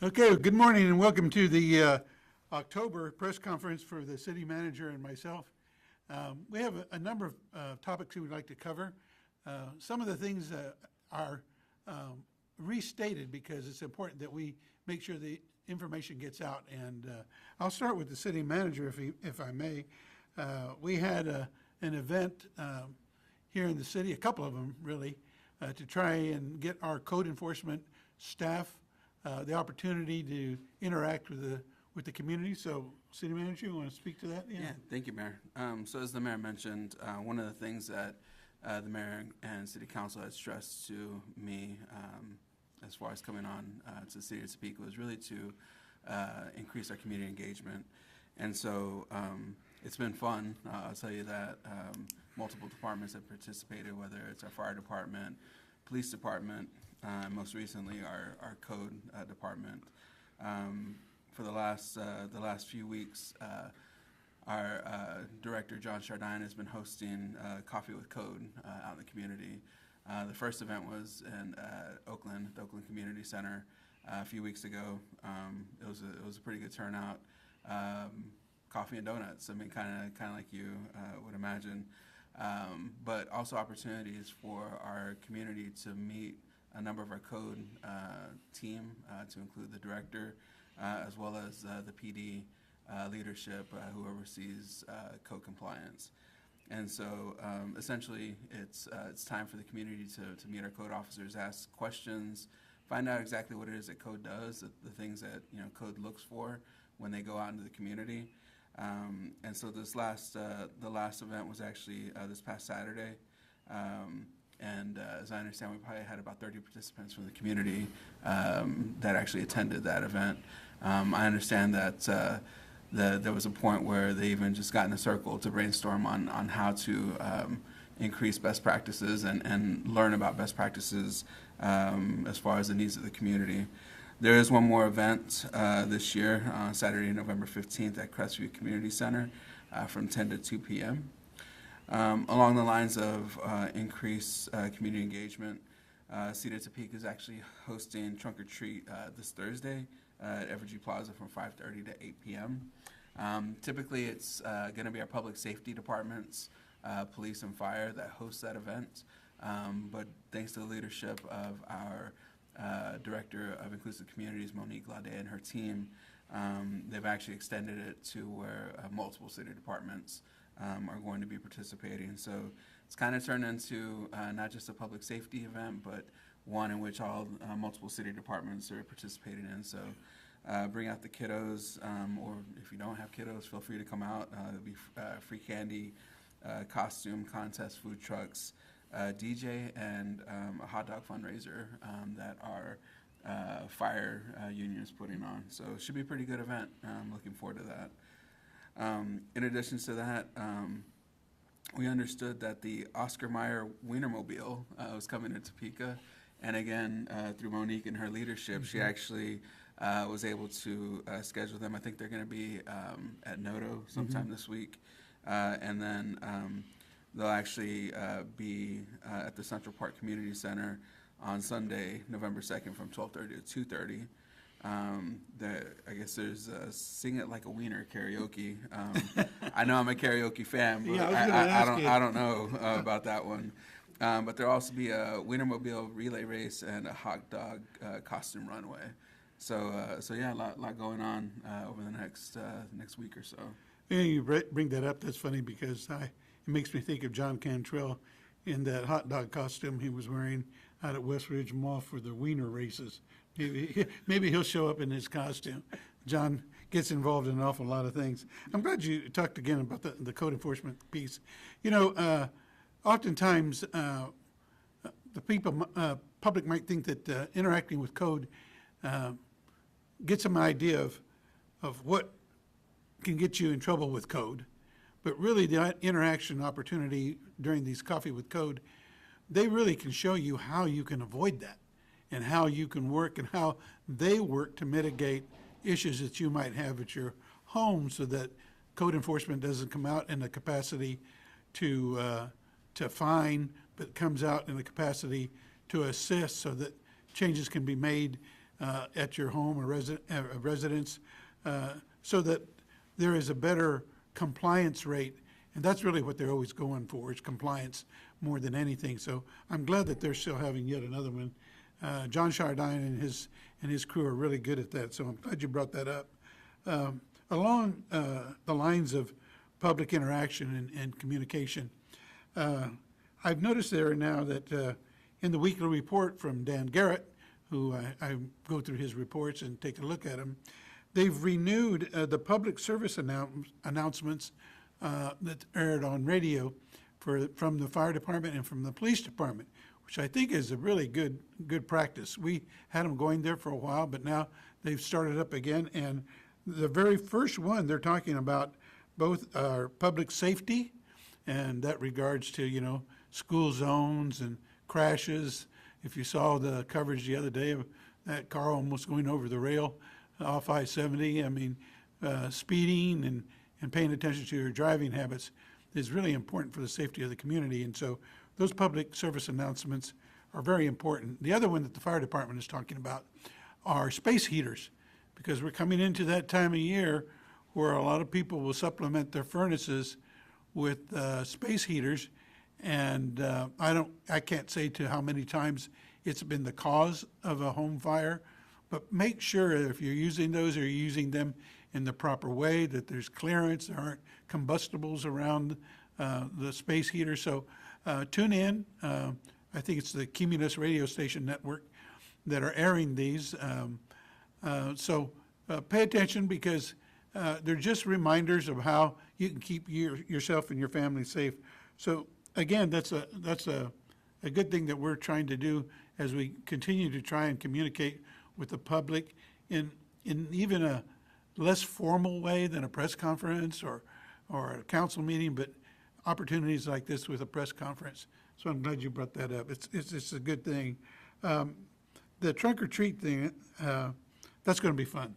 Okay, good morning and welcome to the October press conference for the city manager and myself. We have a number of topics we would like to cover. Some of the things are restated because it's important that we make sure the information gets out. And I'll start with the city manager, if I may. We had an event here in the city, a couple of them really, to try and get our code enforcement staff the opportunity to interact with the community. So, City Manager, you want to speak to that? Yeah, thank you, Mayor. So as the Mayor mentioned, one of the things that the Mayor and City Council had stressed to me as far as coming on to the City of Topeka was really to increase our community engagement. And so it's been fun. I'll tell you that multiple departments have participated, whether it's our fire department, police department, most recently our code department. For the last few weeks, our director, John Chardine, has been hosting Coffee with Code out in the community. The first event was in Oakland, the Oakland Community Center, a few weeks ago. It was a pretty good turnout. Coffee and donuts. I mean, kind of like you would imagine, but also opportunities for our community to meet a number of our code team, to include the director, as well as the PD leadership who oversees code compliance. And so essentially it's time for the community to meet our code officers, ask questions, find out exactly what it is that code does, the things that code looks for when they go out into the community. And so the last event was actually this past Saturday. And as I understand, we probably had about 30 participants from the community that actually attended that event. I understand that there was a point where they even just got in a circle to brainstorm on how to increase best practices and learn about best practices as far as the needs of the community. There is one more event this year, Saturday, November 15th at Crestview Community Center from 10 to 2 p.m. Along the lines of increased community engagement, City of Topeka is actually hosting Trunk or Treat this Thursday at Evergy Plaza from 5:30 to 8 p.m. Typically, it's going to be our public safety departments, police and fire, that host that event. But thanks to the leadership of our Director of Inclusive Communities, Monique Lade, and her team, they've actually extended it to where multiple city departments are going to be participating. So it's kind of turned into not just a public safety event, but one in which all multiple city departments are participating in. So bring out the kiddos, or if you don't have kiddos, feel free to come out. There'll be free candy, costume contest, food trucks, DJ, and a hot dog fundraiser that our fire union is putting on. So it should be a pretty good event. I'm looking forward to that. In addition to that, we understood that the Oscar Mayer Wienermobile was coming to Topeka, and again, through Monique and her leadership, she actually was able to schedule them. I think they're going to be at Noto sometime this week, and then they'll actually be at the Central Park Community Center on Sunday, November 2nd from 12:30 to 2:30. I guess there's Sing It Like a Wiener karaoke. I know I'm a karaoke fan, but yeah, I don't know about that one. But there'll also be a Wienermobile relay race and a hot dog costume runway. So yeah, a lot going on over the next week or so. Yeah, you bring that up. That's funny because it makes me think of John Cantrell in that hot dog costume he was wearing out at West Ridge Mall for the Wiener races. Maybe he'll show up in his costume. John gets involved in an awful lot of things. I'm glad you talked again about the code enforcement piece. Oftentimes the public might think that interacting with code gets them an idea of what can get you in trouble with code. But really the interaction opportunity during these Coffee with Code, they really can show you how you can avoid that and how you can work and how they work to mitigate issues that you might have at your home so that code enforcement doesn't come out in the capacity to fine, but comes out in the capacity to assist so that changes can be made at your home or residence, so that there is a better compliance rate. And that's really what they're always going for, is compliance more than anything. So I'm glad that they're still having yet another one. John Chardine and his crew are really good at that, so I'm glad you brought that up. Along the lines of public interaction and communication, I've noticed there now that in the weekly report from Dan Garrett, who I go through his reports and take a look at them, they've renewed the public service announcements that aired on radio from the fire department and from the police department, which I think is a really good practice. We had them going there for a while, but now they've started up again. And the very first one, they're talking about both our public safety, and that regards to, school zones and crashes. If you saw the coverage the other day of that car almost going over the rail off I-70, I mean, speeding and paying attention to your driving habits is really important for the safety of the community. And so those public service announcements are very important. The other one that the fire department is talking about are space heaters, because we're coming into that time of year where a lot of people will supplement their furnaces with space heaters. And I can't say to how many times it's been the cause of a home fire, but make sure if you're using those, or you're using them in the proper way, that there's clearance, there aren't combustibles around the space heater. So tune in. I think it's the Cumulus radio station network that are airing these. So pay attention, because they're just reminders of how you can keep yourself and your family safe. So again, that's a good thing that we're trying to do as we continue to try and communicate with the public in even a less formal way than a press conference or a council meeting, but opportunities like this with a press conference. So I'm glad you brought that up. It's a good thing. The trunk or treat thing, that's going to be fun.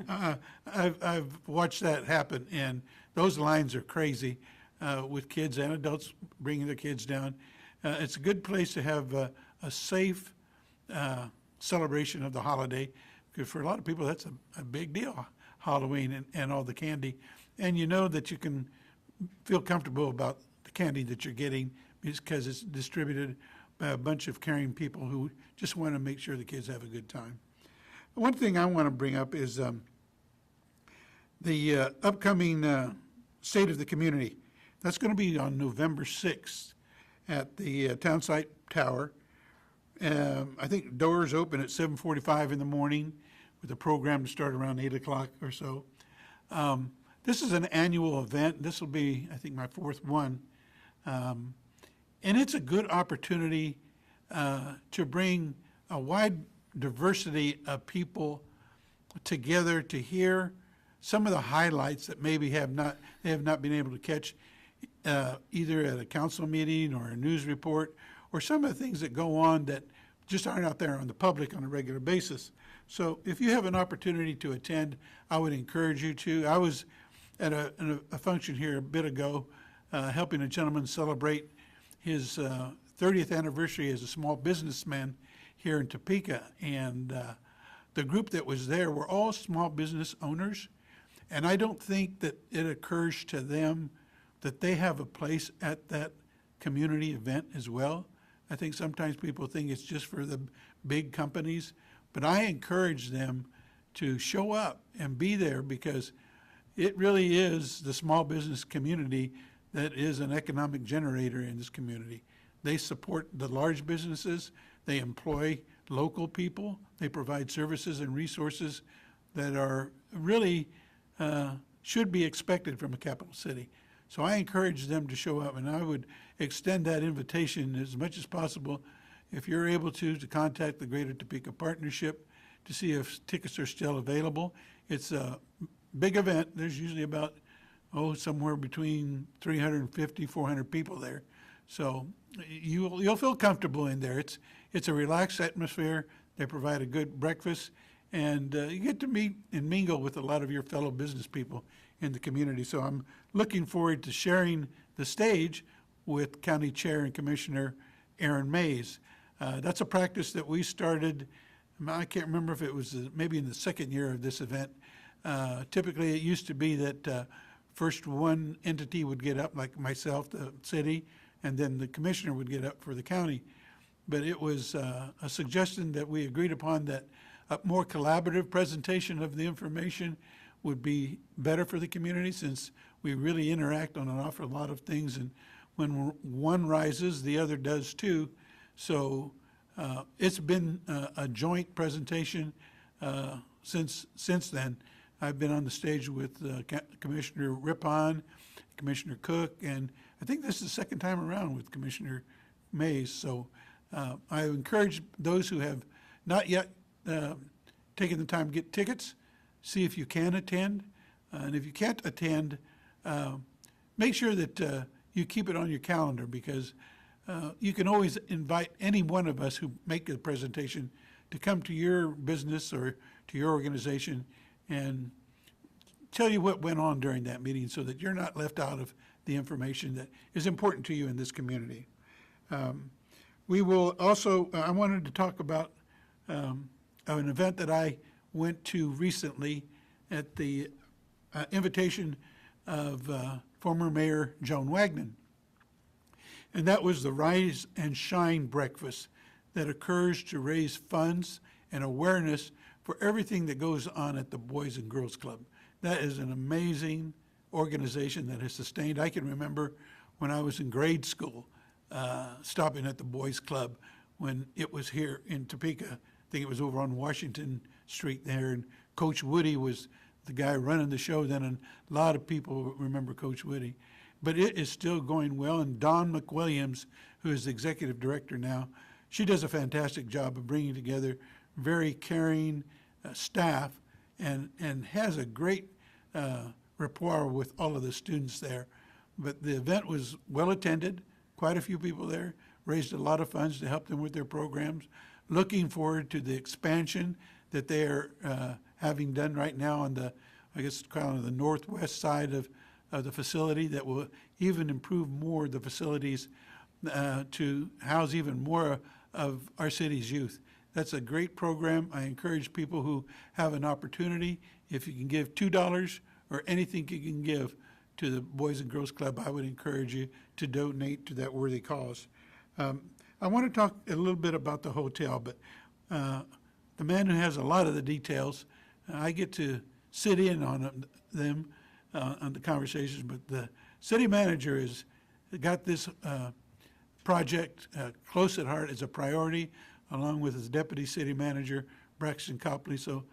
I've watched that happen, and those lines are crazy with kids and adults bringing their kids down. It's a good place to have a safe celebration of the holiday, because for a lot of people that's a big deal, Halloween and all the candy. And you know that you can feel comfortable about the candy that you're getting, because it's distributed by a bunch of caring people who just want to make sure the kids have a good time. One thing I want to bring up is the upcoming State of the Community. That's going to be on November 6th at the Townsite Tower. I think doors open at 7:45 in the morning, with a program to start around 8 o'clock or so. This is an annual event. This will be, I think, my fourth one. And it's a good opportunity to bring a wide diversity of people together to hear some of the highlights that maybe they have not been able to catch either at a council meeting or a news report, or some of the things that go on that just aren't out there on the public on a regular basis. So if you have an opportunity to attend, I would encourage you to. I was at a function here a bit ago, helping a gentleman celebrate his 30th anniversary as a small businessman here in Topeka. And the group that was there were all small business owners. And I don't think that it occurs to them that they have a place at that community event as well. I think sometimes people think it's just for the big companies, but I encourage them to show up and be there, because it really is the small business community that is an economic generator in this community. They support the large businesses, they employ local people, they provide services and resources that are really should be expected from a capital city. So I encourage them to show up, and I would extend that invitation as much as possible. If you're able to contact the Greater Topeka Partnership to see if tickets are still available. It's a big event. There's usually about, somewhere between 350, 400 people there. So you'll feel comfortable in there. It's a relaxed atmosphere. They provide a good breakfast, and you get to meet and mingle with a lot of your fellow business people in the community. So I'm looking forward to sharing the stage with County Chair and Commissioner Aaron Mays. That's a practice that we started I can't remember if it was maybe in the second year of this event. Typically, it used to be that first one entity would get up, like myself, the city, and then the commissioner would get up for the county. But it was a suggestion that we agreed upon that a more collaborative presentation of the information would be better for the community, since we really interact on an awful lot of things, and when one rises, the other does too. So it's been a joint presentation since then. I've been on the stage with Commissioner Rippon, Commissioner Cook, and I think this is the second time around with Commissioner Mays. So I encourage those who have not yet taken the time to get tickets, see if you can attend. And if you can't attend, make sure that you keep it on your calendar, because you can always invite any one of us who make a presentation to come to your business or to your organization and tell you what went on during that meeting, so that you're not left out of the information that is important to you in this community. We will also, I wanted to talk about an event that I went to recently at the invitation of former Mayor Joan Wagner. And that was the Rise and Shine breakfast that occurs to raise funds and awareness for everything that goes on at the Boys and Girls Club. That is an amazing organization that has sustained. I can remember when I was in grade school, stopping at the Boys Club when it was here in Topeka. I think it was over on Washington Street there, and Coach Woody was the guy running the show then, and a lot of people remember Coach Woody. But it is still going well, and Dawn McWilliams, who is the executive director now, she does a fantastic job of bringing together very caring staff, and has a great rapport with all of the students there. But the event was well attended, quite a few people there, raised a lot of funds to help them with their programs. Looking forward to the expansion that they are having done right now on the, I guess, kind of the northwest side of the facility, that will even improve more the facilities to house even more of our city's youth. That's a great program. I encourage people who have an opportunity, if you can give $2 or anything you can give to the Boys and Girls Club, I would encourage you to donate to that worthy cause. I want to talk a little bit about the hotel, but the man who has a lot of the details, I get to sit in on them, on the conversations, but the city manager has got this project close at heart as a priority, along with his deputy city manager, Braxton Copley. So,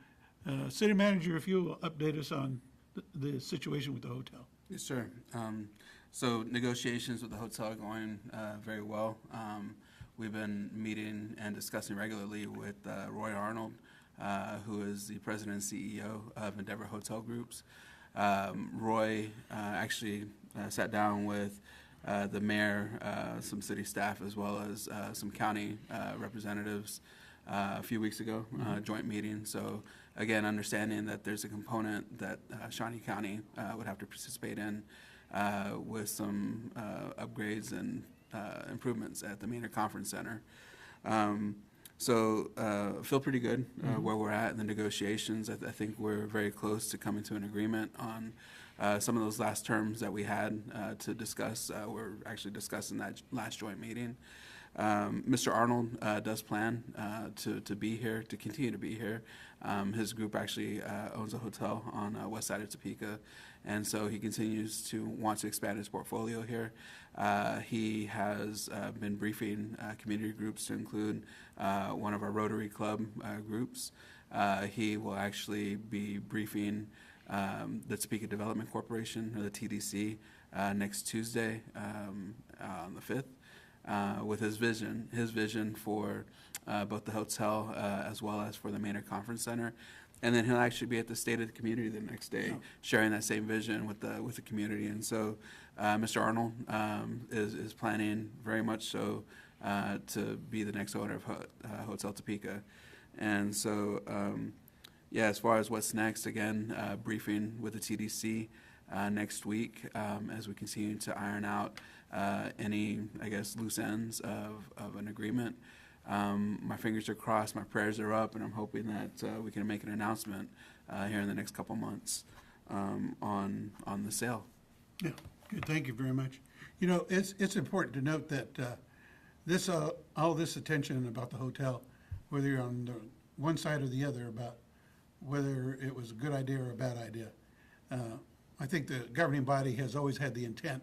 city manager, if you will update us on the situation with the hotel. Yes, sir. So negotiations with the hotel are going very well. We've been meeting and discussing regularly with Roy Arnold, who is the president and CEO of Endeavor Hotel Groups. Roy actually sat down with the mayor, some city staff, as well as some county representatives a few weeks ago, joint meeting. So again, understanding that there's a component that Shawnee County would have to participate in with some upgrades and improvements at the Maynard Conference Center. So feel pretty good where we're at in the negotiations. I think we're very close to coming to an agreement on some of those last terms that we had to discuss. We're actually discussing that last joint meeting. Mr. Arnold does plan to be here, to continue to be here. His group actually owns a hotel on the west side of Topeka, and so he continues to want to expand his portfolio here. He has been briefing community groups to include one of our Rotary Club groups. He will actually be briefing the Topeka Development Corporation, or the TDC, next Tuesday on the 5th. With his vision for both the hotel as well as for the Maynard Conference Center. And then he'll actually be at the State of the Community the next day, sharing that same vision with the community. And so Mr. Arnold is planning very much so to be the next owner of Hotel Topeka. And so, yeah, as far as what's next, again, briefing with the TDC next week as we continue to iron out any, I guess, loose ends of an agreement. my fingers are crossed, my prayers are up, and I'm hoping that we can make an announcement here in the next couple months on the sale. Yeah, good, thank you very much. You know, it's important to note that this, all this attention about the hotel, whether you're on the one side or the other about whether it was a good idea or a bad idea, I think the governing body has always had the intent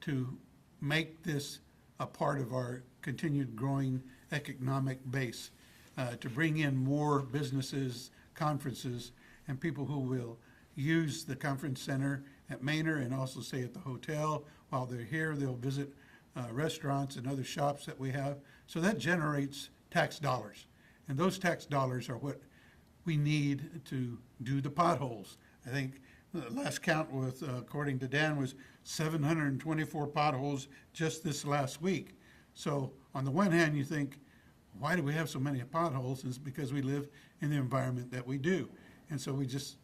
to make this a part of our continued growing economic base, to bring in more businesses, conferences, and people who will use the conference center at Manor and also stay at the hotel. While they're here, they'll visit restaurants and other shops that we have. So that generates tax dollars. And those tax dollars are what we need to do the potholes. I think the last count was, according to Dan, was 724 potholes just this last week. So on the one hand, you think, why do we have so many potholes? It's because we live in the environment that we do. And so we just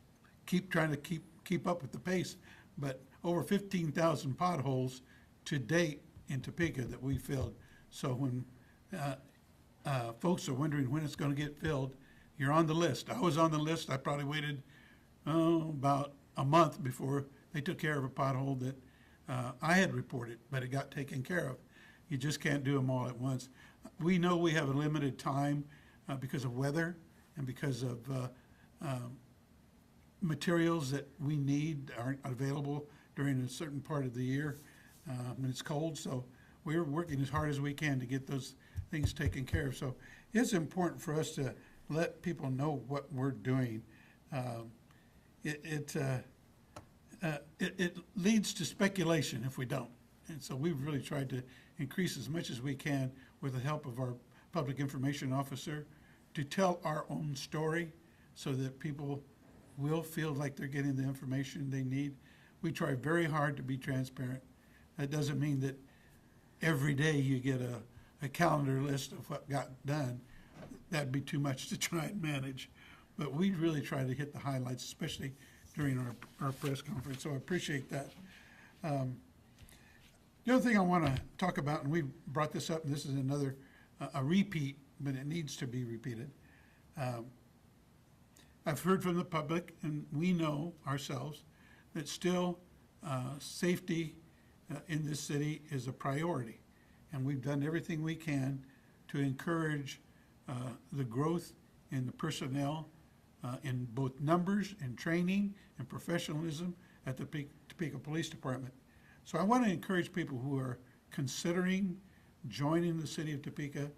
keep trying to keep up with the pace. But over 15,000 potholes to date in Topeka that we filled. So when folks are wondering when it's going to get filled, you're on the list. I was on the list. I probably waited about a month before they took care of a pothole that I had reported, but it got taken care of. You just can't do them all at once. We know we have a limited time because of weather and because of materials that we need aren't available during a certain part of the year when it's cold. So we're working as hard as we can to get those things taken care of. So it's important for us to let people know what we're doing. It leads to speculation if we don't. And so we've really tried to increase as much as we can with the help of our public information officer to tell our own story so that people will feel like they're getting the information they need. We try very hard to be transparent. That doesn't mean that every day you get a calendar list of what got done. That'd be too much to try and manage. But we really try to hit the highlights, especially during our press conference. So I appreciate that. The other thing I want to talk about, and we brought this up, and this is another, a repeat, but it needs to be repeated. I've heard from the public, and we know ourselves, that still safety in this city is a priority. And we've done everything we can to encourage the growth in the personnel in both numbers and training and professionalism at the Topeka Police Department. So I want to encourage people who are considering joining the city of Topeka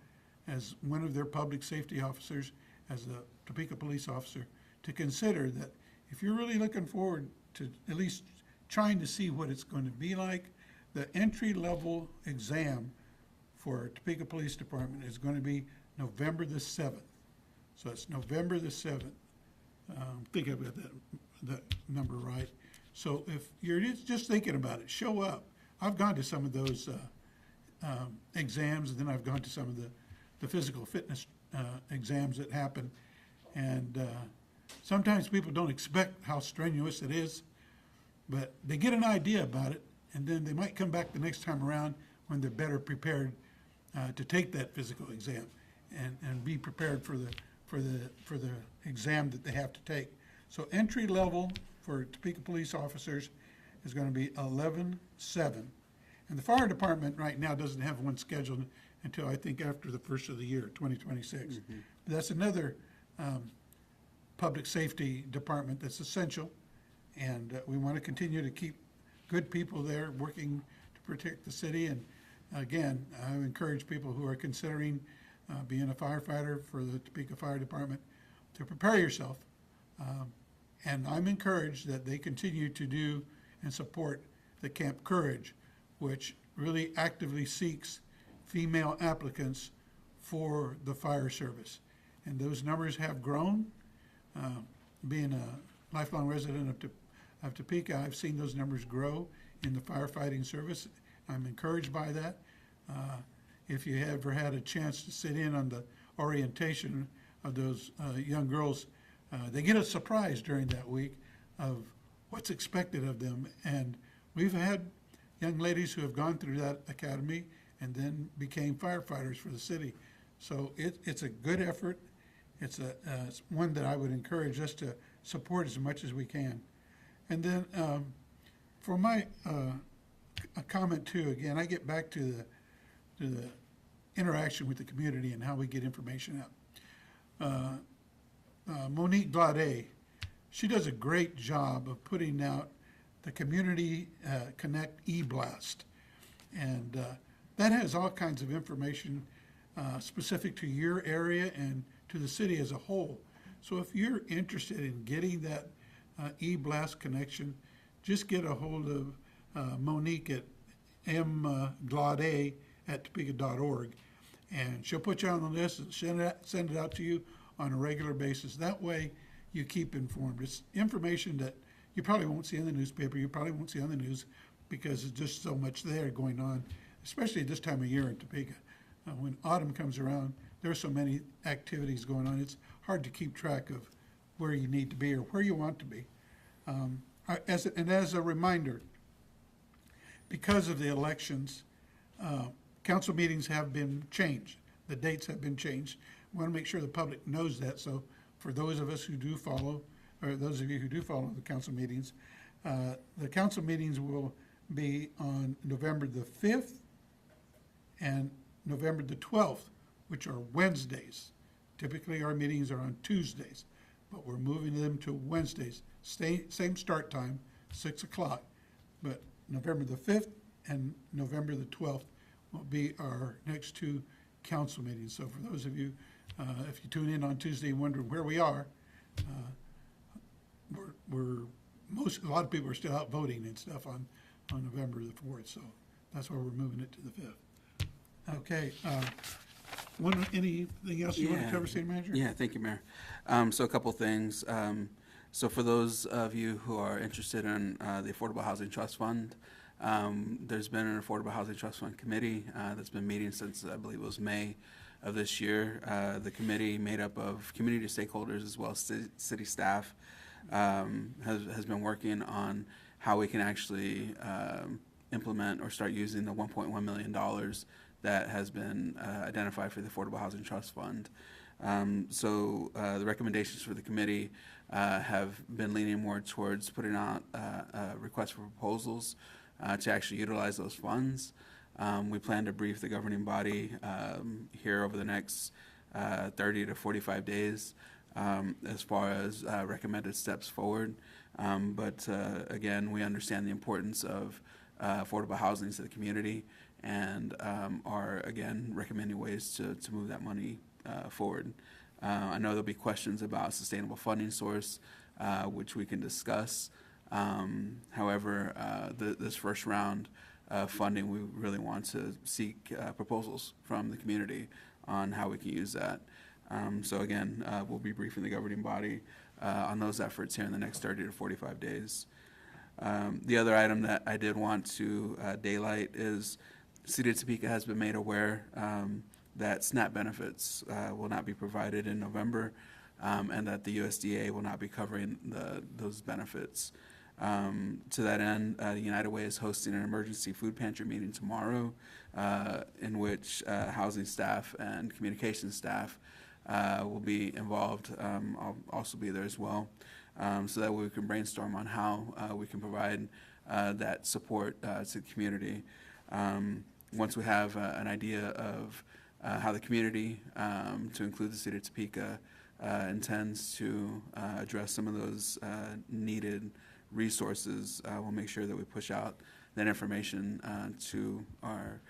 as one of their public safety officers, as a Topeka police officer, to consider that if you're really looking forward to at least trying to see what it's going to be like, the entry-level exam for Topeka Police Department is going to be November the 7th. So it's November the 7th. Think I've got that number right. So if you're just thinking about it, show up. I've gone to some of those exams, and then I've gone to some of the physical fitness exams that happen. And sometimes people don't expect how strenuous it is, but they get an idea about it, and then they might come back the next time around when they're better prepared to take that physical exam and be prepared for the exam that they have to take. So entry level for Topeka police officers is going to be 11-7. And the fire department right now doesn't have one scheduled until I think after the first of the year, 2026. Mm-hmm. That's another public safety department that's essential. And we want to continue to keep good people there working to protect the city. And again, I encourage people who are considering being a firefighter for the Topeka Fire Department to prepare yourself. And I'm encouraged that they continue to do and support the Camp Courage, which really actively seeks female applicants for the fire service. And those numbers have grown. Being a lifelong resident of Topeka, I've seen those numbers grow in the firefighting service. I'm encouraged by that. If you ever had a chance to sit in on the orientation of those young girls, they get a surprise during that week of what's expected of them. And we've had young ladies who have gone through that academy and then became firefighters for the city. So it's a good effort. It's one that I would encourage us to support as much as we can. And then for my a comment too, again, I get back to the interaction with the community and how we get information out. Monique Glade, she does a great job of putting out the Community Connect e-blast. And that has all kinds of information specific to your area and to the city as a whole. So if you're interested in getting that e-blast connection, just get a hold of Monique at mglade@topeka.org, and she'll put you on the list and send it out to you on a regular basis. That way you keep informed. It's information that you probably won't see in the newspaper, you probably won't see on the news, because there's just so much there going on, especially at this time of year in Topeka. When autumn comes around, there are so many activities going on, it's hard to keep track of where you need to be or where you want to be. As a reminder, because of the elections, council meetings have been changed. The dates have been changed. We want to make sure the public knows that. So for those of us who do follow, or those of you who do follow the council meetings will be on November the 5th and November the 12th, which are Wednesdays. Typically our meetings are on Tuesdays, but we're moving them to Wednesdays. Same start time, 6 o'clock, but November the 5th and November the 12th will be our next two council meetings. So for those of you, if you tune in on Tuesday and wondering where we are, a lot of people are still out voting and stuff on November the 4th, so that's why we're moving it to the 5th. Okay, anything else you want to cover, City Manager? Yeah, thank you, Mayor. So a couple things. So for those of you who are interested in the Affordable Housing Trust Fund, there's been an Affordable Housing Trust Fund committee that's been meeting since, I believe it was May of this year. The committee, made up of community stakeholders as well as city staff, has been working on how we can actually implement or start using the $1.1 million that has been identified for the Affordable Housing Trust Fund. So the recommendations for the committee have been leaning more towards putting out requests for proposals to actually utilize those funds. We plan to brief the governing body here over the next 30 to 45 days as far as recommended steps forward. But again, we understand the importance of affordable housing to the community, and are again recommending ways to move that money forward. I know there'll be questions about sustainable funding source, which we can discuss. However, this first round of funding, we really want to seek proposals from the community on how we can use that. So again, we'll be briefing the governing body on those efforts here in the next 30 to 45 days. The other item that I did want to daylight is the City of Topeka has been made aware that SNAP benefits will not be provided in November, and that the USDA will not be covering those benefits. To that end, the United Way is hosting an emergency food pantry meeting tomorrow, in which housing staff and communications staff will be involved. I'll also be there as well, so that way we can brainstorm on how we can provide that support to the community. Once we have an idea of how the community, to include the City of Topeka, intends to address some of those needed resources, we'll make sure that we push out that information to our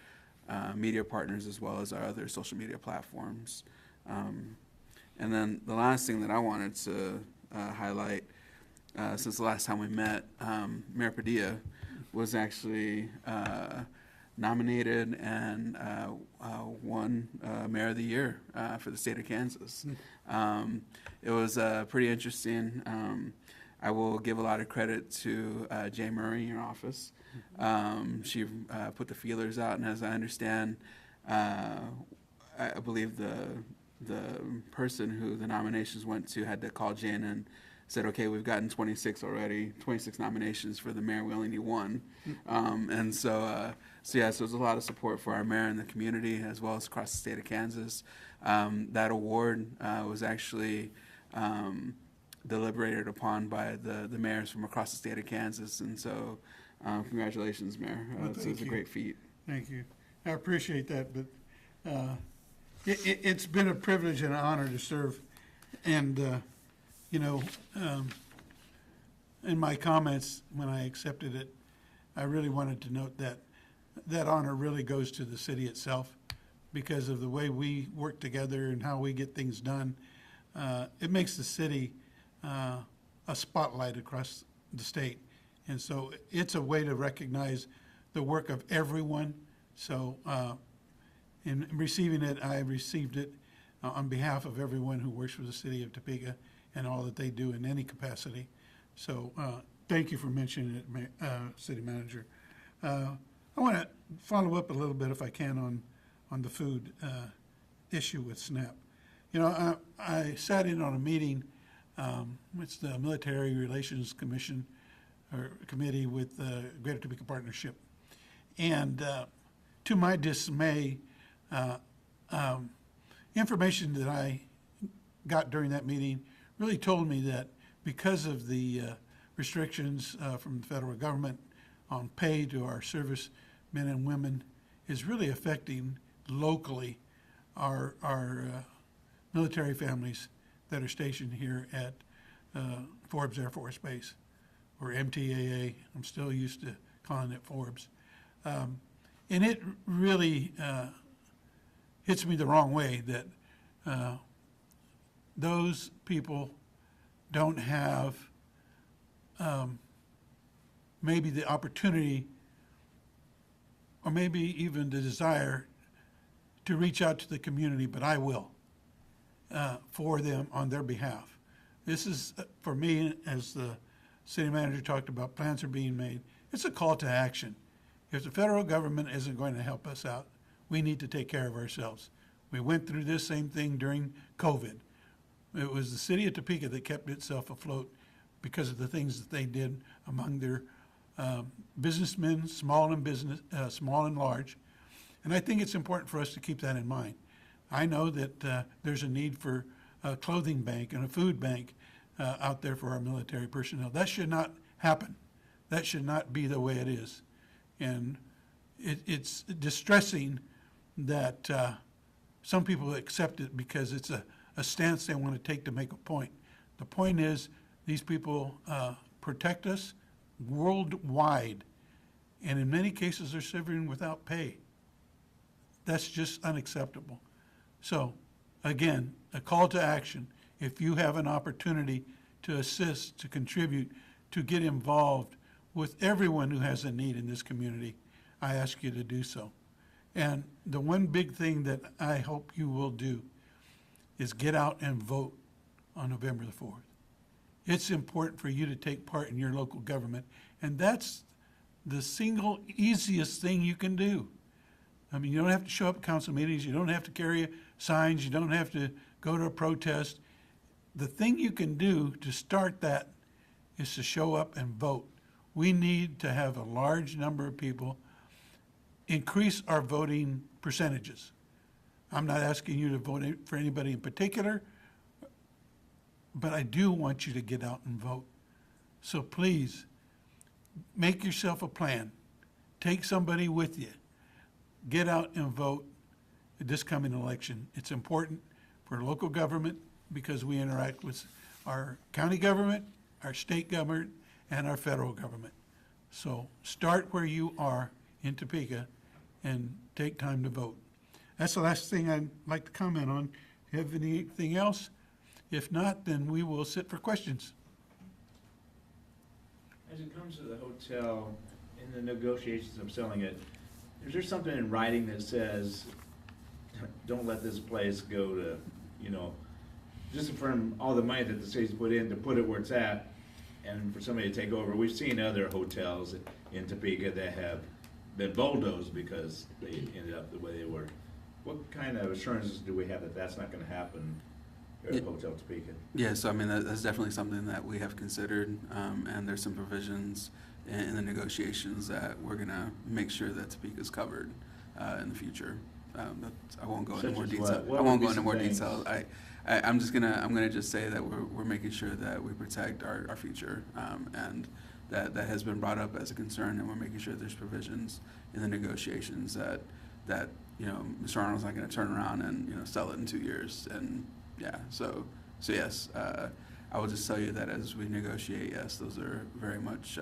media partners as well as our other social media platforms. And then the last thing that I wanted to highlight, since the last time we met, Mayor Padilla was actually nominated and won Mayor of the Year for the state of Kansas. It was pretty interesting. I will give a lot of credit to Jay Murray in your office. She put the feelers out, and as I understand, I believe the person who the nominations went to had to call Jane and said, okay, we've gotten 26 already, 26 nominations for the mayor, we only need one. And so So yeah, so there's a lot of support for our mayor and the community, as well as across the state of Kansas. That award was actually deliberated upon by the mayors from across the state of Kansas, and so congratulations, Mayor. Well, It's thank a you. great feat. Thank you. I appreciate that, but it's been a privilege and an honor to serve. And, you know, in my comments when I accepted it, I really wanted to note that that honor really goes to the city itself because of the way we work together and how we get things done. It makes the city a spotlight across the state. And so it's a way to recognize the work of everyone. So in receiving it, I received it on behalf of everyone who works for the city of Topeka and all that they do in any capacity. So thank you for mentioning it, City Manager. I want to follow up a little bit, if I can, on the food issue with SNAP. You know, I sat in on a meeting. It's the Military Relations Commission or Committee with the Greater Topeka Partnership. And to my dismay, information that I got during that meeting really told me that because of the restrictions from the federal government on pay to our servicemen and women is really affecting locally our military families that are stationed here at Forbes Air Force Base, or MTAA. I'm still used to calling it Forbes. And it really hits me the wrong way that those people don't have maybe the opportunity or maybe even the desire to reach out to the community, but I will for them on their behalf. This is, for me, as the city manager talked about, plans are being made. It's a call to action. If the federal government isn't going to help us out, we need to take care of ourselves. We went through this same thing during COVID. It was the city of Topeka that kept itself afloat because of the things that they did among their businessmen, small and large. And I think it's important for us to keep that in mind. I know that there's a need for a clothing bank and a food bank out there for our military personnel. That should not happen. That should not be the way it is. And it's distressing that some people accept it because it's a stance they want to take to make a point. The point is these people protect us worldwide, and in many cases they're serving without pay. That's just unacceptable. So, again, a call to action. If you have an opportunity to assist, to contribute, to get involved with everyone who has a need in this community, I ask you to do so. And the one big thing that I hope you will do is get out and vote on November the 4th. It's important for you to take part in your local government, and that's the single easiest thing you can do. I mean, you don't have to show up at council meetings, you don't have to carry signs, you don't have to go to a protest. The thing you can do to start that is to show up and vote. We need to have a large number of people increase our voting percentages. I'm not asking you to vote for anybody in particular, but I do want you to get out and vote. So please, make yourself a plan. Take somebody with you. Get out and vote this coming election. It's important for local government because we interact with our county government, our state government, and our federal government. So start where you are in Topeka and take time to vote. That's the last thing I'd like to comment on. Have anything else? If not, then we will sit for questions. As it comes to the hotel, in the negotiations of selling it, is there something in writing that says, don't let this place go to, just from all the money that the city's put in to put it where it's at, and for somebody to take over? We've seen other hotels in Topeka that have been bulldozed because they ended up the way they were. What kind of assurances do we have that that's not going to happen Yeah. Hotel Topeka. Yeah, so I mean, that's definitely something that we have considered, and there's some provisions in the negotiations that we're gonna make sure that Topeka's covered in the future. I won't go into Such more as detail. what? What I would won't be go into some more things? detail. I'm gonna just say that we're making sure that we protect our future, and that has been brought up as a concern, and we're making sure there's provisions in the negotiations that Mr. Arnold's not gonna turn around and sell it in 2 years, and yeah, so yes, I will just tell you that as we negotiate, yes, those are very much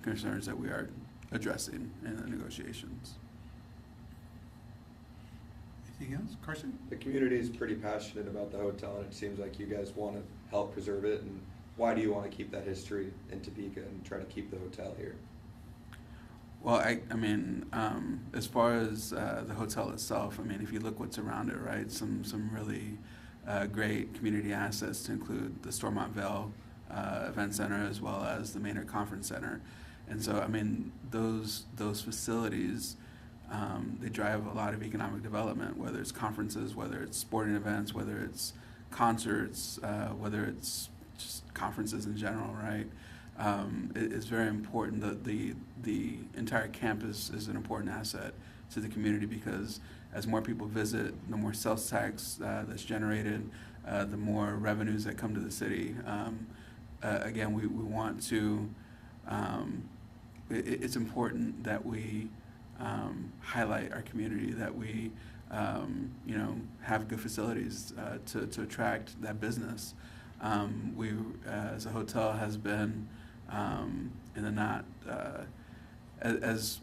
concerns that we are addressing in the negotiations. Anything else? Carson? The community is pretty passionate about the hotel, and it seems like you guys want to help preserve it. And why do you want to keep that history in Topeka and try to keep the hotel here? Well, I mean, as far as the hotel itself, I mean, if you look what's around it, right, some really great community assets to include the Stormont Vale Event Center as well as the Maynard Conference Center. And so, I mean, those facilities, they drive a lot of economic development, whether it's conferences, whether it's sporting events, whether it's concerts, whether it's just conferences in general, right? It's very important that the entire campus is an important asset to the community, because as more people visit, the more sales tax that's generated, the more revenues that come to the city. Again, we want to, it's important that we highlight our community, that we have good facilities to attract that business. We, as a hotel, has been in the not as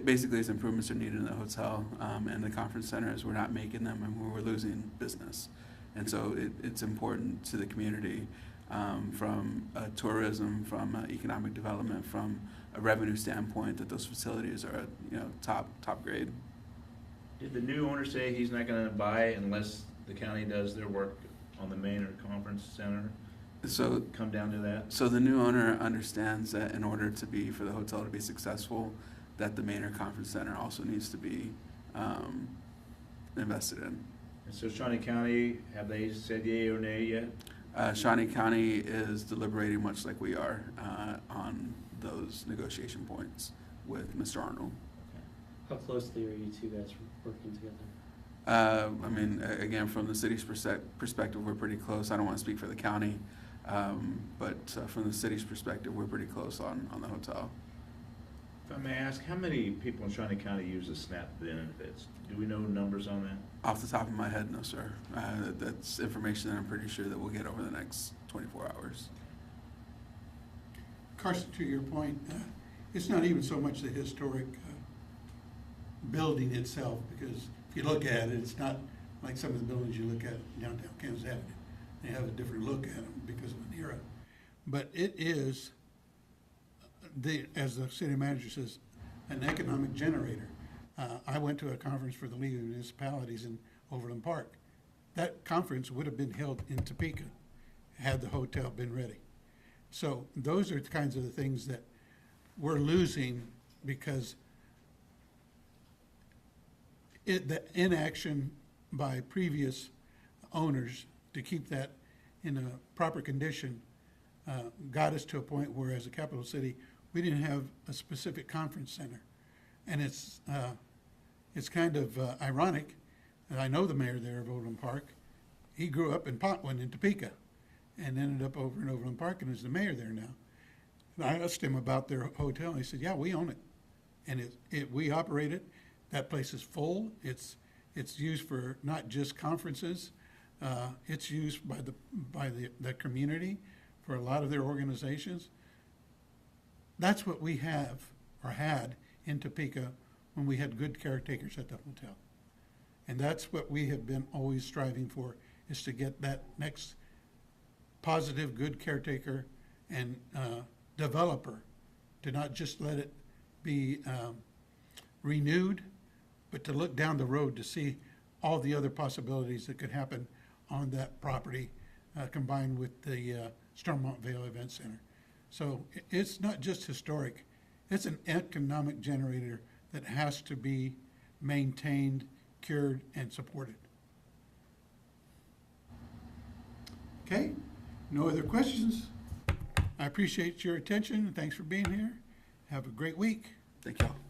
basically as improvements are needed in the hotel and the conference centers, we're not making them, and we're losing business. And so it's important to the community from tourism, from economic development, from a revenue standpoint, that those facilities are top grade. Did the new owner say he's not gonna buy unless the county does their work on the Maynard Conference Center? So Come down to that? So the new owner understands that in order for the hotel to be successful, that the Maynard Conference Center also needs to be invested in. And so Shawnee County, have they said yea or nay yet? Shawnee County is deliberating much like we are on those negotiation points with Mr. Arnold. How closely are you two guys working together? I mean, again, from the city's perspective, we're pretty close. I don't want to speak for the county, but from the city's perspective, we're pretty close on the hotel. If I may ask, how many people in Shawnee County use the SNAP benefits? Do we know numbers on that? Off the top of my head, no, sir. That's information that I'm pretty sure that we'll get over the next 24 hours. Carson, to your point, it's not even so much the historic building itself, because if you look at it, it's not like some of the buildings you look at downtown Kansas Avenue. They have a different look at them because of an era. But it is, as the city manager says, an economic generator. I went to a conference for the League of Municipalities in Overland Park. That conference would have been held in Topeka had the hotel been ready. So those are the kinds of the things that we're losing because the inaction by previous owners to keep that in a proper condition got us to a point where, as a capital city, we didn't have a specific conference center. And it's kind of ironic that I know the mayor there of Overland Park. He grew up in Potwin in Topeka and ended up over in Overland Park and is the mayor there now. And I asked him about their hotel, and he said, yeah, we own it. And we operate it. That place is full. It's used for not just conferences. It's used by the community for a lot of their organizations. That's what we have or had in Topeka when we had good caretakers at the hotel. And that's what we have been always striving for, is to get that next positive, good caretaker and developer to not just let it be renewed, but to look down the road to see all the other possibilities that could happen on that property combined with the Stormont Vale Event Center. So it's not just historic, it's an economic generator that has to be maintained, cured, and supported. Okay, no other questions? I appreciate your attention, and thanks for being here. Have a great week. Thank y'all.